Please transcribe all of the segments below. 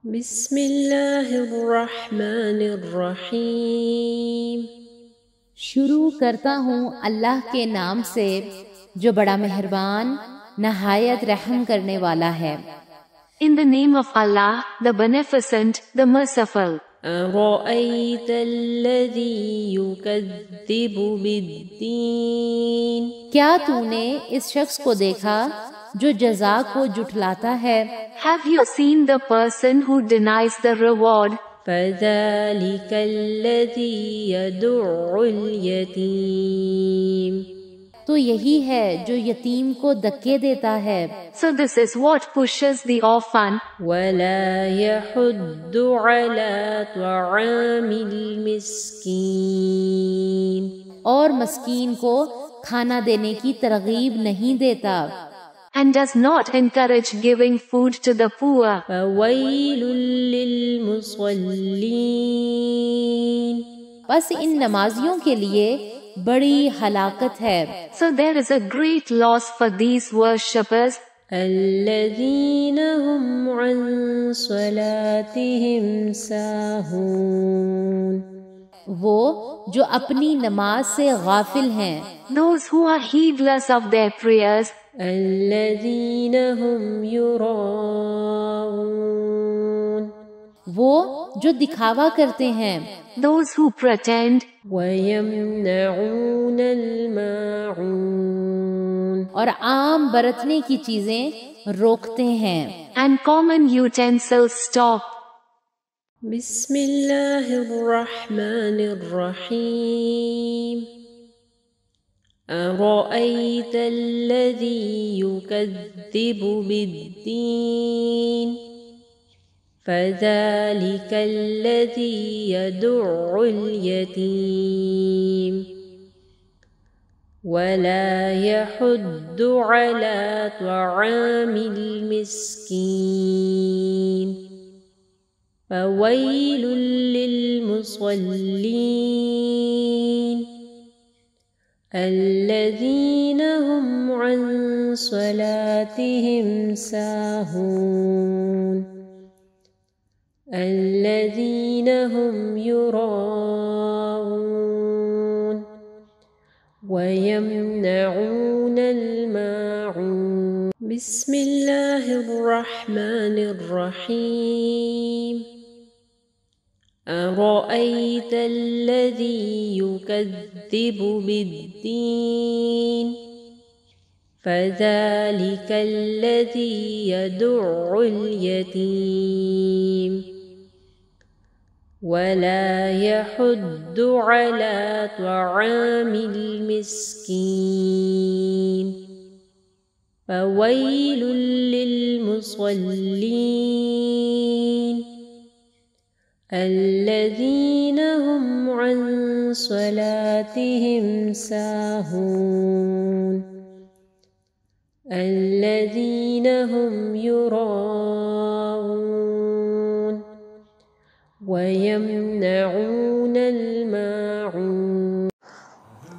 بسم اللہ الرحمن الرحیم۔ شروع کرتا ہوں اللہ کے نام سے جو بڑا مہربان نہایت رحم کرنے والا ہے۔ In the name of Allah, the Beneficent, the Merciful. أَرَأَيْتَ الَّذِي يُكَذِّبُ بِالدِّينِ، کیا تو نے اس شخص کو دیکھا جو جزا کو جھٹلاتا ہے؟ Have you seen the person who denies the reward? فَذَلِكَ الَّذِي يَدُعُّ الْيَتِيمَ، تو یہی ہے جو یتیم کو دھکے دیتا ہے۔ So this is what pushes the orphan وَلَا يَحُضُّ عَلَى طَعَامِ الْمِسْكِينِ، اور مسکین کو کھانا دینے کی ترغیب نہیں دیتا۔ and does not encourage giving food to the poor. فَوَيْلٌ لِّلْمُصَلِّينَ، بس ان نمازیوں کے لیے بڑی ہلاکت ہے۔ So there is a great loss for these worshippers الَّذِينَ هُمْ عَن صَلَاتِهِمْ سَاهُونَ، وہ جو اپنی نماز سے غافل ہیں۔ those who are heedless of their prayers, الَّذِينَ هُمْ يُرَاءُونَ، وہ جو دکھاوا کرتے ہیں۔ those who pretend وَيَمْنَعُونَ الْمَاعُونَ، اور عام برتنے کی چیزیں روکتے ہیں۔ and common utensils stop. بسم اللہ الرحمن الرحیم۔ أَرَأَيْتَ الَّذِي يُكَذِّبُ بِالدِّينِ، فَذَلِكَ الَّذِي يَدُعُّ الْيَتِيمَ وَلَا يَحُضُّ عَلَى طَعَامِ الْمِسْكِينِ، فَوَيْلٌ لِّلْمُصَلِّينَ الَّذِينَ هُمْ عَن صَلَاتِهِمْ سَاهُونَ، الَّذِينَ هُمْ يُرَاءُونَ وَيَمْنَعُونَ الْمَاعُونَ۔ بسم اللہ الرحمن الرحیم۔ أَرَأَيْتَ الَّذِي يُكَذِّبُ بِالدِّينِ، فَذَلِكَ الَّذِي يَدُعُّ الْيَتِيمَ وَلَا يَحُضُّ عَلَى طَعَامِ الْمِسْكِينِ، فَوَيْلٌ لِّلْمُصَلِّينَ الَّذِينَ هُمْ عَن صَلَاتِهِمْ سَاهُونَ، الَّذِينَ هُمْ يُرَاءُونَ وَيَمْنَعُونَ الْمَاعُونَ۔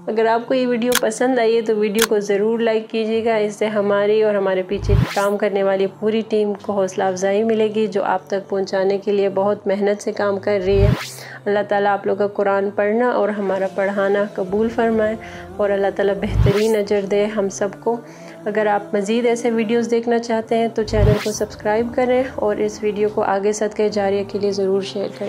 اگر آپ کو یہ ویڈیو پسند آئی ہے تو ویڈیو کو ضرور لائک کیجیے گا، اس سے ہماری اور ہمارے پیچھے کام کرنے والی پوری ٹیم کو حوصلہ افزائی ملے گی جو آپ تک پہنچانے کے لیے بہت محنت سے کام کر رہی ہے۔ اللہ تعالیٰ آپ لوگوں کا قرآن پڑھنا اور ہمارا پڑھانا قبول فرمائے اور اللہ تعالیٰ بہترین اجر دے ہم سب کو۔ اگر آپ مزید ایسے ویڈیوز دیکھنا چاہتے ہیں تو چینل کو سبسکرائب کریں اور اس ویڈیو کو آگے صدقہ جاریہ کے لیے ضرور شیئر کریں۔